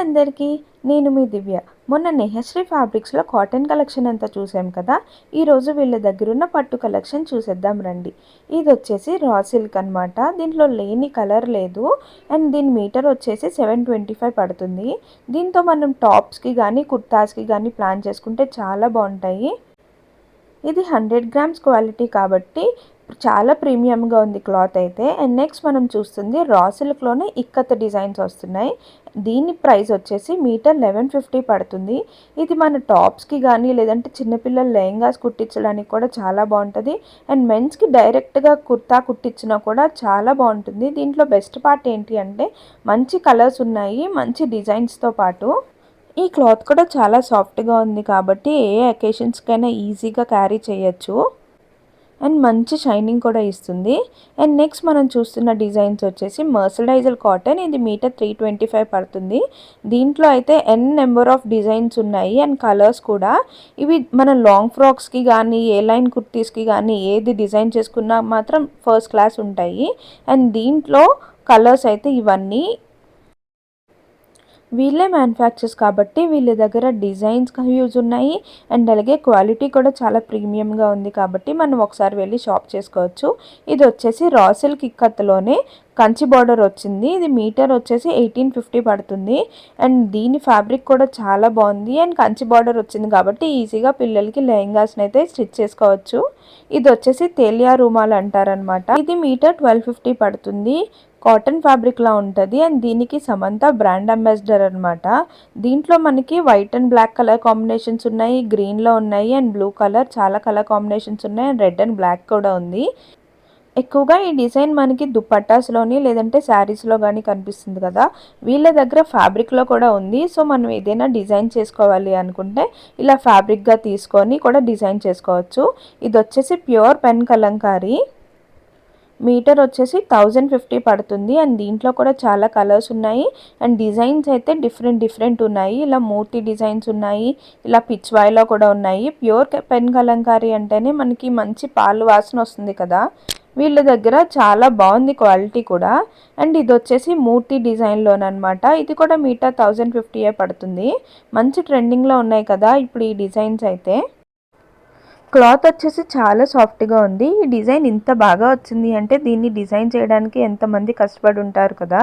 అందరికీ నేను మీ దివ్య. మొన్న నెహశ్రీ ఫ్యాబ్రిక్స్లో కాటన్ కలెక్షన్ అంతా చూసాం కదా. ఈరోజు వీళ్ళ దగ్గరున్న పట్టు కలెక్షన్ చూసేద్దాం రండి. ఇది వచ్చేసి రా సిల్క్ అనమాట. దీంట్లో లేని కలర్ లేదు. అండ్ దీని మీటర్ వచ్చేసి 725 పడుతుంది. దీంతో మనం టాప్స్కి కానీ కుర్తాస్కి కానీ ప్లాన్ చేసుకుంటే చాలా బాగుంటాయి. ఇది 100 గ్రామ్స్ క్వాలిటీ కాబట్టి చాలా ప్రీమియంగా ఉంది క్లాత్ అయితే. అండ్ నెక్స్ట్ మనం చూస్తుంది రా సిల్క్లోనే ఇక్కత్ డిజైన్స్ వస్తున్నాయి. దీని ప్రైస్ వచ్చేసి మీటర్ 1150 పడుతుంది. ఇది మన టాప్స్కి కానీ లేదంటే చిన్నపిల్లల లెహంగాస్ కుట్టించడానికి కూడా చాలా బాగుంటుంది. అండ్ మెన్స్కి డైరెక్ట్గా కుర్తా కుట్టించినా కూడా చాలా బాగుంటుంది. దీంట్లో బెస్ట్ పార్ట్ ఏంటి అంటే మంచి కలర్స్ ఉన్నాయి, మంచి డిజైన్స్తో పాటు ఈ క్లాత్ కూడా చాలా సాఫ్ట్గా ఉంది కాబట్టి ఏ అకేషన్స్కైనా ఈజీగా క్యారీ చేయొచ్చు. అండ్ మంచి షైనింగ్ కూడా ఇస్తుంది. అండ్ నెక్స్ట్ మనం చూస్తున్న డిజైన్స్ వచ్చేసి మర్సరైజ్డ్ కాటన్. ఇది మీటర్ 325 పడుతుంది. దీంట్లో అయితే నెంబర్ ఆఫ్ డిజైన్స్ ఉన్నాయి అండ్ కలర్స్ కూడా. ఇవి మన లాంగ్ ఫ్రాక్స్కి కానీ ఏ లైన్ కుర్తీస్కి కానీ ఏది డిజైన్ చేసుకున్నా మాత్రం ఫస్ట్ క్లాస్ ఉంటాయి. అండ్ దీంట్లో కలర్స్ అయితే ఇవన్నీ వీళ్ళే మ్యానుఫ్యాక్చర్స్ కాబట్టి వీళ్ళ దగ్గర డిజైన్స్ యూజ్ ఉన్నాయి. అండ్ అలాగే క్వాలిటీ కూడా చాలా ప్రీమియంగా ఉంది కాబట్టి మనం ఒకసారి వెళ్ళి షాప్ చేసుకోవచ్చు. ఇది వచ్చేసి రా సిల్క్ ఇక్కత్లోనే కంచి బార్డర్ వచ్చింది. ఇది మీటర్ వచ్చేసి 1850 పడుతుంది. అండ్ దీని ఫ్యాబ్రిక్ కూడా చాలా బాగుంది. అండ్ కంచి బార్డర్ వచ్చింది కాబట్టి ఈజీగా పిల్లలకి లెహంగాస్ని అయితే స్టిచ్ చేసుకోవచ్చు. ఇది వచ్చేసి తేలియా రుమాల్ అంటారనమాట. ఇది మీటర్ 1250 పడుతుంది. కాటన్ ఫ్యాబ్రిక్లా ఉంటుంది. అండ్ దీనికి సమంత బ్రాండ్ అంబాసిడర్ అనమాట. దీంట్లో మనకి white and black colour combinations ఉన్నాయి, గ్రీన్లో ఉన్నాయి అండ్ బ్లూ కలర్ చాలా కలర్ కాంబినేషన్స్ ఉన్నాయి అండ్ రెడ్ అండ్ బ్లాక్ కూడా ఉంది. ఎక్కువగా ఈ డిజైన్ మనకి దుపట్టాస్లోని లేదంటే శారీస్లో కానీ కనిపిస్తుంది కదా. వీళ్ళ దగ్గర ఫ్యాబ్రిక్లో కూడా ఉంది. సో మనం ఏదైనా డిజైన్ చేసుకోవాలి అనుకుంటే ఇలా ఫ్యాబ్రిక్గా తీసుకొని కూడా డిజైన్ చేసుకోవచ్చు. ఇది వచ్చేసి ప్యూర్ పెన్ కలంకారీ. మీటర్ వచ్చేసి 1050 పడుతుంది. అండ్ దీంట్లో కూడా చాలా కలర్స్ ఉన్నాయి అండ్ డిజైన్స్ అయితే డిఫరెంట్ ఉన్నాయి. ఇలా మూర్తి డిజైన్స్ ఉన్నాయి, ఇలా పిచ్వాయిలో కూడా ఉన్నాయి. ప్యూర్ పెన్ కలంకారీ అంటేనే మనకి మంచి పాలు వాసన వస్తుంది కదా. వీళ్ళ దగ్గర చాలా బాగుంది క్వాలిటీ కూడా. అండ్ ఇది వచ్చేసి మూర్తి డిజైన్లోనమాట. ఇది కూడా మీటర్ 1050 పడుతుంది. మంచి ట్రెండింగ్లో ఉన్నాయి కదా ఇప్పుడు ఈ డిజైన్స్ అయితే. క్లాత్ వచ్చేసి చాలా సాఫ్ట్గా ఉంది. ఈ డిజైన్ ఇంత బాగా వచ్చింది అంటే దీన్ని డిజైన్ చేయడానికి ఎంతమంది కష్టపడి ఉంటారు కదా.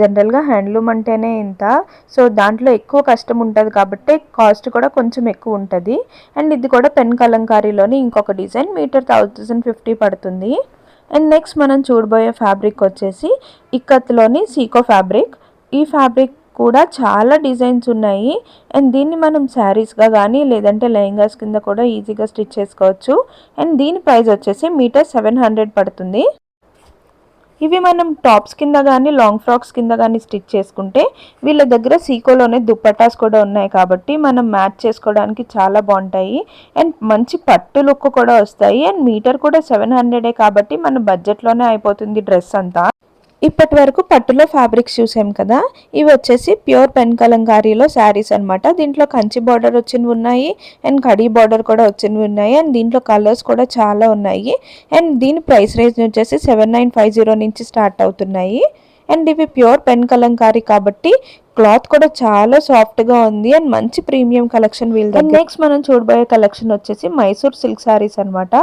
జనరల్గా హ్యాండ్లూమ్ అంటేనే ఇంత, సో దాంట్లో ఎక్కువ కష్టం ఉంటుంది కాబట్టి కాస్ట్ కూడా కొంచెం ఎక్కువ ఉంటుంది. అండ్ ఇది కూడా పెన్ కలంకారీలోని ఇంకొక డిజైన్ మీటర్ 1050 పడుతుంది. అండ్ నెక్స్ట్ మనం చూడబోయే ఫ్యాబ్రిక్ వచ్చేసి ఇక్కత్లోని సీకో ఫ్యాబ్రిక్. ఈ ఫ్యాబ్రిక్ కూడా చాలా డిజైన్స్ ఉన్నాయి. అండ్ దీన్ని మనం శారీస్గా కానీ లేదంటే లెహంగాస్ కింద కూడా ఈజీగా స్టిచ్ చేసుకోవచ్చు. అండ్ దీని ప్రైస్ వచ్చేసి మీటర్ 700 పడుతుంది. ఇవి మనం టాప్స్ కింద కానీ లాంగ్ ఫ్రాక్స్ కింద కానీ స్టిచ్ చేసుకుంటే వీళ్ళ దగ్గర సీకోలోనే దుప్పటాస్ కూడా ఉన్నాయి కాబట్టి మనం మ్యాచ్ చేసుకోవడానికి చాలా బాగుంటాయి. అండ్ మంచి పట్టు లుక్ కూడా వస్తాయి. అండ్ మీటర్ కూడా 700 కాబట్టి మన బడ్జెట్లోనే అయిపోతుంది డ్రెస్ అంతా. ఇప్పటి వరకు పట్టులో ఫ్యాబ్రిక్స్ చూసాం కదా. ఇవి వచ్చేసి ప్యూర్ పెన్ కలంకారీలో శారీస్ అనమాట. దీంట్లో కంచి బార్డర్ వచ్చినవి ఉన్నాయి అండ్ కడీ బార్డర్ కూడా వచ్చినవి ఉన్నాయి. అండ్ దీంట్లో కలర్స్ కూడా చాలా ఉన్నాయి. అండ్ దీని ప్రైస్ రేంజ్ వచ్చేసి 7950 నుంచి స్టార్ట్ అవుతున్నాయి. అండ్ ఇవి ప్యూర్ పెన్ కలంకారీ కాబట్టి క్లాత్ కూడా చాలా సాఫ్ట్గా ఉంది అండ్ మంచి ప్రీమియం కలెక్షన్ వీళ్ళ దగ్గర. నెక్స్ట్ మనం చూడబోయే కలెక్షన్ వచ్చేసి మైసూర్ సిల్క్ శారీస్ అనమాట.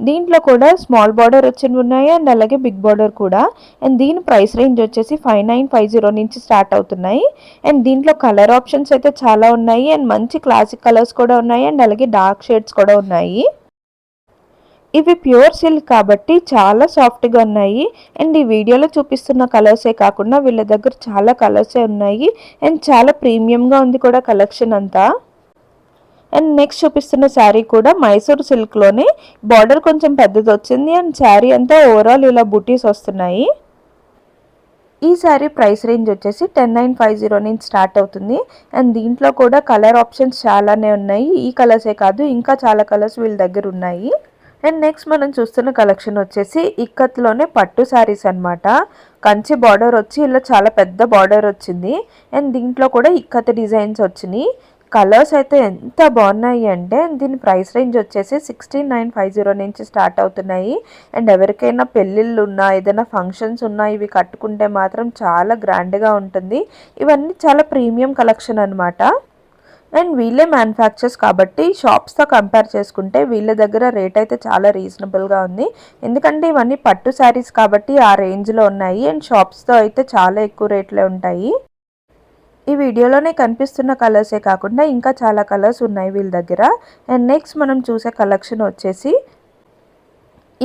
దీంట్లో కూడా స్మాల్ బార్డర్ వచ్చినవి ఉన్నాయి అండ్ అలాగే బిగ్ బార్డర్ కూడా. అండ్ దీని ప్రైస్ రేంజ్ వచ్చేసి 5950 నుంచి స్టార్ట్ అవుతున్నాయి. అండ్ దీంట్లో కలర్ ఆప్షన్స్ అయితే చాలా ఉన్నాయి అండ్ మంచి క్లాసిక్ కలర్స్ కూడా ఉన్నాయి అండ్ అలాగే డార్క్ షేడ్స్ కూడా ఉన్నాయి. ఇవి ప్యూర్ సిల్క్ కాబట్టి చాలా సాఫ్ట్గా ఉన్నాయి. అండ్ ఈ వీడియోలో చూపిస్తున్న కలర్సే కాకుండా వీళ్ళ దగ్గర చాలా కలర్సే ఉన్నాయి అండ్ చాలా ప్రీమియంగా ఉంది కూడా కలెక్షన్ అంతా. అండ్ నెక్స్ట్ చూపిస్తున్న శారీ కూడా మైసూర్ సిల్క్లోనే బార్డర్ కొంచెం పెద్దది వచ్చింది అండ్ శారీ అంతా ఓవరాల్ ఇలా బుటీస్ వస్తున్నాయి. ఈ శారీ ప్రైస్ రేంజ్ వచ్చేసి 10950 నుంచి స్టార్ట్ అవుతుంది. అండ్ దీంట్లో కూడా కలర్ ఆప్షన్స్ చాలానే ఉన్నాయి. ఈ కలర్సే కాదు ఇంకా చాలా కలర్స్ వీళ్ళ దగ్గర ఉన్నాయి. అండ్ నెక్స్ట్ మనం చూస్తున్న కలెక్షన్ వచ్చేసి ఇక్కత్లోనే పట్టు శారీస్ అనమాట. కంచి బార్డర్ వచ్చి ఇలా చాలా పెద్ద బార్డర్ వచ్చింది. అండ్ దీంట్లో కూడా ఇక్కత్ డిజైన్స్ వచ్చినాయి. కలర్స్ అయితే ఎంత బాగున్నాయి అంటే దీని ప్రైస్ రేంజ్ వచ్చేసి 16,950 నుంచి స్టార్ట్ అవుతున్నాయి. అండ్ ఎవరికైనా పెళ్ళిళ్ళు ఉన్నా ఏదైనా ఫంక్షన్స్ ఉన్నా ఇవి కట్టుకుంటే మాత్రం చాలా గ్రాండ్గా ఉంటుంది. ఇవన్నీ చాలా ప్రీమియం కలెక్షన్ అనమాట. అండ్ వీళ్ళే మ్యానుఫ్యాక్చర్స్ కాబట్టి షాప్స్తో కంపేర్ చేసుకుంటే వీళ్ళ దగ్గర రేట్ అయితే చాలా రీజనబుల్గా ఉంది. ఎందుకంటే ఇవన్నీ పట్టు శారీస్ కాబట్టి ఆ రేంజ్లో ఉన్నాయి. అండ్ షాప్స్తో అయితే చాలా ఎక్కువ రేట్లే ఉంటాయి. ఈ వీడియోలోనే కనిపిస్తున్న కలర్సే కాకుండా ఇంకా చాలా కలర్స్ ఉన్నాయి వీళ్ళ దగ్గర. అండ్ నెక్స్ట్ మనం చూసే కలెక్షన్ వచ్చేసి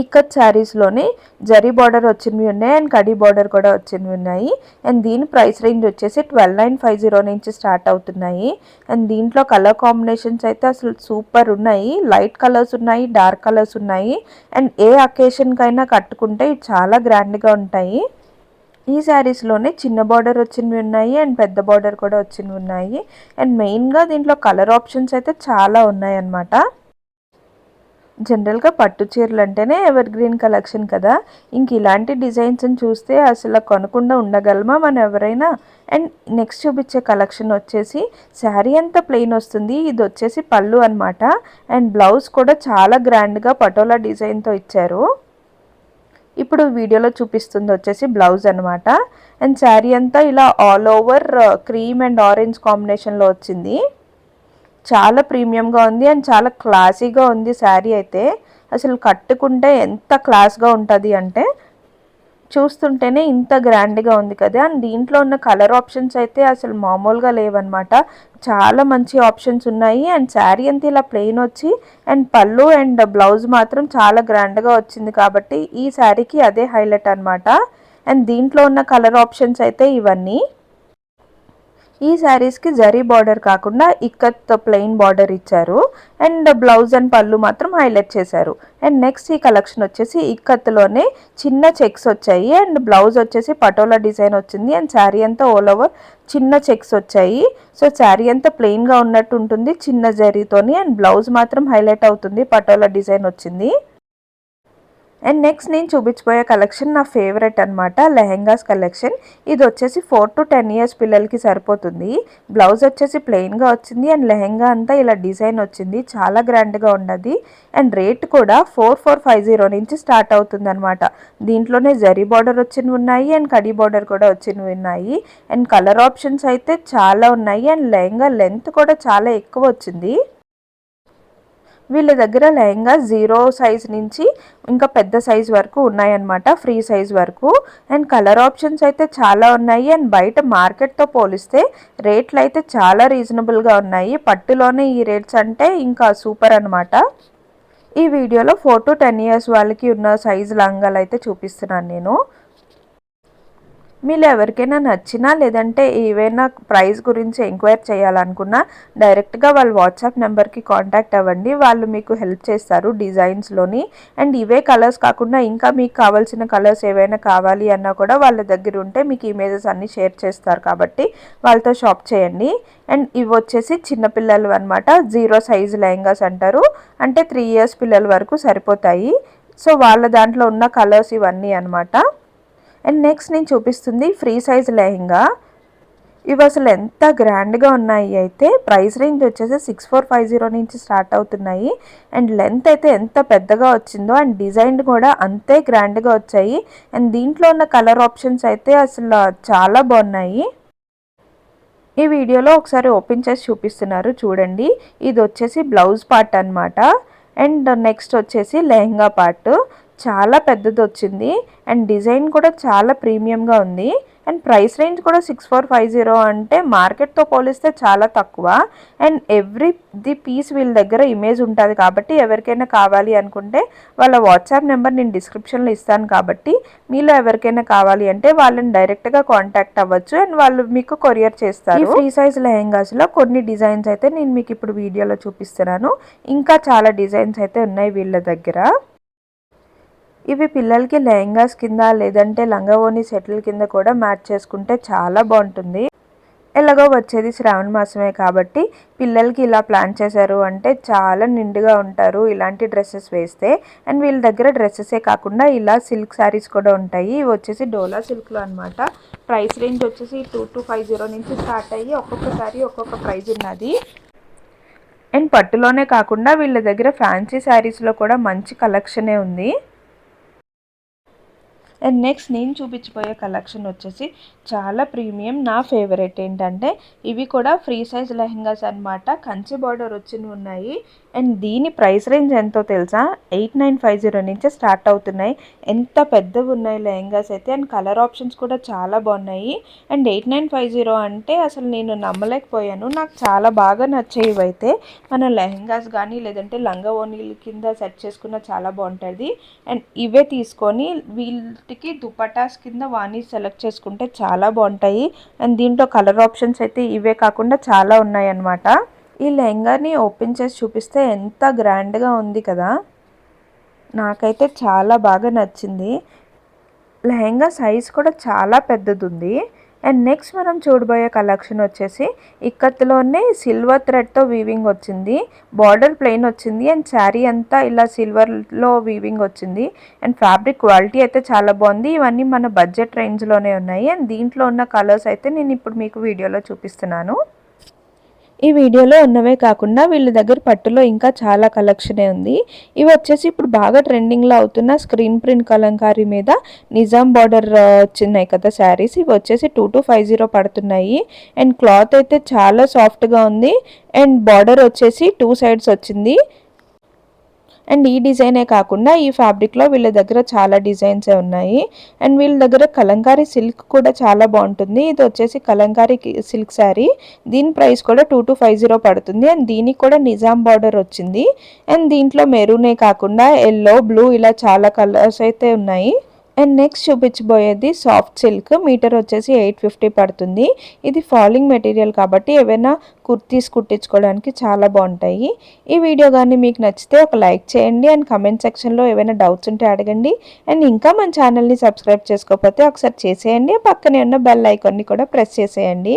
ఇక్కత్ శారీస్లోనే జరీ బార్డర్ వచ్చినవి ఉన్నాయి అండ్ కడీ బార్డర్ కూడా వచ్చినవి ఉన్నాయి. అండ్ దీని ప్రైస్ రేంజ్ వచ్చేసి 12,950 నుంచి స్టార్ట్ అవుతున్నాయి. అండ్ దీంట్లో కలర్ కాంబినేషన్స్ అయితే అసలు సూపర్ ఉన్నాయి. లైట్ కలర్స్ ఉన్నాయి, డార్క్ కలర్స్ ఉన్నాయి. అండ్ ఏ అకేషన్కైనా కట్టుకుంటే చాలా గ్రాండ్గా ఉంటాయి. ఈ శారీస్లోనే చిన్న బార్డర్ వచ్చినవి ఉన్నాయి అండ్ పెద్ద బార్డర్ కూడా వచ్చినవి ఉన్నాయి. అండ్ మెయిన్గా దీంట్లో కలర్ ఆప్షన్స్ అయితే చాలా ఉన్నాయి అన్నమాట. జనరల్గా పట్టు చీరలు అంటేనే ఎవర్ గ్రీన్ కలెక్షన్ కదా. ఇంక ఇలాంటి డిజైన్స్ని చూస్తే అసలు కొనకుండా ఉండగలమా మనం ఎవరైనా. అండ్ నెక్స్ట్ చూపించే కలెక్షన్ వచ్చేసి శారీ అంతా ప్లెయిన్ వస్తుంది. ఇది వచ్చేసి పళ్ళు అనమాట. అండ్ బ్లౌజ్ కూడా చాలా గ్రాండ్గా పటోలా డిజైన్తో ఇచ్చారు. ఇప్పుడు వీడియోలో చూపిస్తుంది వచ్చేసి బ్లౌజ్ అనమాట. అండ్ శారీ అంతా ఇలా all over cream and orange కాంబినేషన్లో వచ్చింది. చాలా ప్రీమియంగా ఉంది అండ్ చాలా క్లాసీగా ఉంది శారీ అయితే. అసలు కట్టుకుంటే ఎంత క్లాస్గా ఉంటుంది అంటే చూస్తుంటేనే ఇంత గ్రాండ్గా ఉంది కదా. అండ్ దీంట్లో ఉన్న కలర్ ఆప్షన్స్ అయితే అసలు మామూలుగా లేవన్నమాట. చాలా మంచి ఆప్షన్స్ ఉన్నాయి. అండ్ శారీ అంతా ఇలా ప్లెయిన్ వచ్చి అండ్ పళ్ళు అండ్ బ్లౌజ్ మాత్రం చాలా గ్రాండ్గా వచ్చింది కాబట్టి ఈ శారీకి అదే హైలైట్ అనమాట. అండ్ దీంట్లో ఉన్న కలర్ ఆప్షన్స్ అయితే ఇవన్నీ. ఈ శారీస్కి జరీ బార్డర్ కాకుండా ఇక్కత్ ప్లెయిన్ బార్డర్ ఇచ్చారు. అండ్ బ్లౌజ్ అండ్ పళ్ళు మాత్రం హైలైట్ చేశారు. అండ్ నెక్స్ట్ ఈ కలెక్షన్ వచ్చేసి ఇక్కత్లోనే చిన్న చెక్స్ వచ్చాయి. అండ్ బ్లౌజ్ వచ్చేసి పటోలా డిజైన్ వచ్చింది. అండ్ శారీ అంతా ఆల్ ఓవర్ చిన్న చెక్స్ వచ్చాయి. సో శారీ అంతా ప్లెయిన్గా ఉన్నట్టు ఉంటుంది చిన్న జరీతోని. అండ్ బ్లౌజ్ మాత్రం హైలైట్ అవుతుంది, పటోలా డిజైన్ వచ్చింది. అండ్ నెక్స్ట్ నేను చూపించబోయే కలెక్షన్ నా ఫేవరెట్ అనమాట, లెహెంగాస్ కలెక్షన్. ఇది వచ్చేసి 4 to 10 years పిల్లలకి సరిపోతుంది. బ్లౌజ్ వచ్చేసి ప్లెయిన్గా వచ్చింది అండ్ లెహెంగా అంతా ఇలా డిజైన్ వచ్చింది, చాలా గ్రాండ్గా ఉండదు. అండ్ రేట్ కూడా 4450 నుంచి స్టార్ట్ అవుతుంది అనమాట. దీంట్లోనే జరీ బార్డర్ వచ్చినవి ఉన్నాయి అండ్ కడీ బార్డర్ కూడా వచ్చినవి ఉన్నాయి. అండ్ కలర్ ఆప్షన్స్ అయితే చాలా ఉన్నాయి. అండ్ లెహంగా లెంత్ కూడా చాలా ఎక్కువ వచ్చింది. వీళ్ళ దగ్గర లెహంగా 0 సైజ్ నుంచి ఇంకా పెద్ద సైజ్ వరకు ఉన్నాయన్నమాట, ఫ్రీ సైజ్ వరకు. అండ్ కలర్ ఆప్షన్స్ అయితే చాలా ఉన్నాయి. అండ్ బయట మార్కెట్తో పోలిస్తే రేట్లు అయితే చాలా రీజనబుల్గా ఉన్నాయి. పట్టులోనే ఈ రేట్స్ అంటే ఇంకా సూపర్ అనమాట. ఈ వీడియోలో 4 to 10 years వాళ్ళకి ఉన్న సైజు లంగాలు అయితే చూపిస్తున్నాను నేను. మీరు ఎవరికైనా నచ్చినా లేదంటే ఏవైనా ప్రైస్ గురించి ఎంక్వైరీ చేయాలనుకున్నా డైరెక్ట్గా వాళ్ళ వాట్సాప్ నెంబర్కి కాంటాక్ట్ అవ్వండి, వాళ్ళు మీకు హెల్ప్ చేస్తారు డిజైన్స్లోని. అండ్ ఇవే కలర్స్ కాకుండా ఇంకా మీకు కావాల్సిన కలర్స్ ఏవైనా కావాలి అన్నా కూడా వాళ్ళ దగ్గర ఉంటే మీకు ఇమేజెస్ అన్నీ షేర్ చేస్తారు కాబట్టి వాళ్ళతో షాప్ చేయండి. అండ్ ఇవి వచ్చేసి చిన్నపిల్లలు అనమాట, 0 సైజ్ లెహంగాస్ అంటారు, అంటే 3 years పిల్లల వరకు సరిపోతాయి. సో వాళ్ళ దాంట్లో ఉన్న కలర్స్ ఇవన్నీ అనమాట. అండ్ నెక్స్ట్ నేను చూపిస్తుంది ఫ్రీ సైజ్ లెహంగా. ఇవి అసలు ఎంత గ్రాండ్గా ఉన్నాయి అయితే ప్రైస్ రేంజ్ వచ్చేసి 6450 నుంచి స్టార్ట్ అవుతున్నాయి. అండ్ లెంత్ అయితే ఎంత పెద్దగా వచ్చిందో అండ్ డిజైన్ కూడా అంతే గ్రాండ్గా వచ్చాయి. అండ్ దీంట్లో ఉన్న కలర్ ఆప్షన్స్ అయితే అసలు చాలా బాగున్నాయి. ఈ వీడియోలో ఒకసారి ఓపెన్ చేసి చూపిస్తున్నారు చూడండి. ఇది వచ్చేసి బ్లౌజ్ పార్ట్ అనమాట. అండ్ నెక్స్ట్ వచ్చేసి లెహంగా పార్ట్ చాలా పెద్దది వచ్చింది. అండ్ డిజైన్ కూడా చాలా ప్రీమియంగా ఉంది. అండ్ ప్రైస్ రేంజ్ కూడా 6450 అంటే మార్కెట్తో పోలిస్తే చాలా తక్కువ. అండ్ ది పీస్ వీళ్ళ దగ్గర ఇమేజ్ ఉంటుంది కాబట్టి ఎవరికైనా కావాలి అనుకుంటే వాళ్ళ వాట్సాప్ నెంబర్ నేను డిస్క్రిప్షన్లో ఇస్తాను కాబట్టి మీలో ఎవరికైనా కావాలి అంటే వాళ్ళని డైరెక్ట్గా కాంటాక్ట్ అవ్వచ్చు అండ్ వాళ్ళు మీకు కొరియర్ చేస్తారు. ఈ ఫ్రీ సైజ్ లెహెంగాస్లో కొన్ని డిజైన్స్ అయితే నేను మీకు ఇప్పుడు వీడియోలో చూపిస్తున్నాను. ఇంకా చాలా డిజైన్స్ అయితే ఉన్నాయి వీళ్ళ దగ్గర. ఇవి పిల్లలకి లెహంగాస్ కింద లేదంటే లంగావోని సెటిల్ కింద కూడా మ్యాచ్ చేసుకుంటే చాలా బాగుంటుంది. ఎలాగో వచ్చేది శ్రావణ మాసమే కాబట్టి పిల్లలకి ఇలా ప్లాన్ చేశారు అంటే చాలా నిండుగా ఉంటారు ఇలాంటి డ్రెస్సెస్ వేస్తే. అండ్ వీళ్ళ దగ్గర డ్రెస్సెసే కాకుండా ఇలా సిల్క్ శారీస్ కూడా ఉంటాయి. ఇవి వచ్చేసి డోలా సిల్క్లో అనమాట. ప్రైస్ రేంజ్ వచ్చేసి 2250 నుంచి స్టార్ట్ అయ్యి ఒక్కొక్క శారీ ఒక్కొక్క ప్రైజ్ ఉన్నది. అండ్ పట్టులోనే కాకుండా వీళ్ళ దగ్గర ఫ్యాన్సీ శారీస్లో కూడా మంచి కలెక్షనే ఉంది. అండ్ నెక్స్ట్ నేను చూపించబోయే కలెక్షన్ వచ్చేసి చాలా ప్రీమియం. నా ఫేవరెట్ ఏంటంటే ఇవి కూడా ఫ్రీ సైజ్ లెహెంగాస్ అనమాట. కంచి బార్డర్ వచ్చినవి ఉన్నాయి. అండ్ దీని ప్రైస్ రేంజ్ ఎంతో తెలుసా? 8950 నుంచే స్టార్ట్ అవుతున్నాయి. ఎంత పెద్దవి ఉన్నాయి లెహెంగాస్ అయితే. అండ్ కలర్ ఆప్షన్స్ కూడా చాలా బాగున్నాయి. అండ్ 8950 అంటే అసలు నేను నమ్మలేకపోయాను. నాకు చాలా బాగా నచ్చాయి ఇవైతే. మన లెహెంగాస్ కానీ లేదంటే లంగా ఓనీల కింద సెట్ చేసుకున్న చాలా బాగుంటుంది. అండ్ ఇవే తీసుకొని వీటికి దుపటాస్ కింద వాణి సెలెక్ట్ చేసుకుంటే చాలా బాగుంటాయి. అండ్ దీంట్లో కలర్ ఆప్షన్స్ అయితే ఇవే కాకుండా చాలా ఉన్నాయి అన్నమాట. ఈ లెహంగాని ఓపెన్ చేసి చూపిస్తే ఎంత గ్రాండ్గా ఉంది కదా. నాకైతే చాలా బాగా నచ్చింది. లెహంగా సైజ్ కూడా చాలా పెద్దది ఉంది. అండ్ నెక్స్ట్ మనం చూడబోయే కలెక్షన్ వచ్చేసి ఇక్కత్తులోనే సిల్వర్ థ్రెడ్తో వీవింగ్ వచ్చింది. బార్డర్ ప్లెయిన్ వచ్చింది. అండ్ శారీ అంతా ఇలా సిల్వర్లో వీవింగ్ వచ్చింది. అండ్ ఫ్యాబ్రిక్ క్వాలిటీ అయితే చాలా బాగుంది. ఇవన్నీ మన బడ్జెట్ రేంజ్లోనే ఉన్నాయి. అండ్ దీంట్లో ఉన్న కలర్స్ అయితే నేను ఇప్పుడు మీకు వీడియోలో చూపిస్తున్నాను. ఈ వీడియోలో ఉన్నవే కాకుండా వీళ్ళ దగ్గర పట్టులో ఇంకా చాలా కలెక్షనే ఉంది. ఇవి వచ్చేసి ఇప్పుడు బాగా ట్రెండింగ్లో అవుతున్న స్క్రీన్ ప్రింట్ కలంకారీ మీద నిజాం బార్డర్ వచ్చినాయి కదా శారీస్. ఇవి వచ్చేసి 2250 పడుతున్నాయి. అండ్ క్లాత్ అయితే చాలా సాఫ్ట్గా ఉంది. అండ్ బార్డర్ వచ్చేసి 2 సైడ్స్ వచ్చింది. అండ్ ఈ డిజైనే కాకుండా ఈ ఫ్యాబ్రిక్లో వీళ్ళ దగ్గర చాలా డిజైన్సే ఉన్నాయి. అండ్ వీళ్ళ దగ్గర కలంకారీ సిల్క్ కూడా చాలా బాగుంటుంది. ఇది వచ్చేసి కలంకారీ సిల్క్ శారీ. దీని ప్రైస్ కూడా 2250 పడుతుంది. అండ్ దీనికి కూడా నిజాం బార్డర్ వచ్చింది. అండ్ దీంట్లో మెరూనే కాకుండా ఎల్లో, బ్లూ ఇలా చాలా కలర్స్ అయితే ఉన్నాయి. అండ్ నెక్స్ట్ చూపించబోయేది సాఫ్ట్ సిల్క్. మీటర్ వచ్చేసి 850 పడుతుంది. ఇది ఫాలింగ్ మెటీరియల్ కాబట్టి ఏవైనా కుర్తీస్ కుట్టించుకోవడానికి చాలా బాగుంటాయి. ఈ వీడియో కానీ మీకు నచ్చితే ఒక లైక్ చేయండి. అండ్ కమెంట్ సెక్షన్లో ఏమైనా డౌట్స్ ఉంటే అడగండి. అండ్ ఇంకా మన ఛానల్ని సబ్స్క్రైబ్ చేసుకోకపోతే ఒకసారి చేసేయండి. పక్కనే ఉన్న బెల్ ఐకాన్ని కూడా ప్రెస్ చేసేయండి.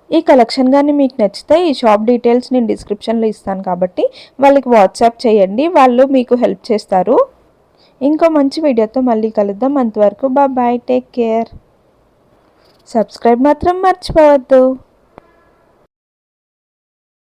ఈ కలెక్షన్ కానీ మీకు నచ్చితే ఈ షాప్ డీటెయిల్స్ నేను డిస్క్రిప్షన్లో ఇస్తాను కాబట్టి వాళ్ళకి వాట్సాప్ చేయండి. వాళ్ళు మీకు హెల్ప్ చేస్తారు. ఇంకో మంచి వీడియోతో మళ్ళీ కలుద్దాం. అంతవరకు బాయ్, టేక్ కేర్. సబ్స్క్రైబ్ మాత్రం మర్చిపోవద్దు.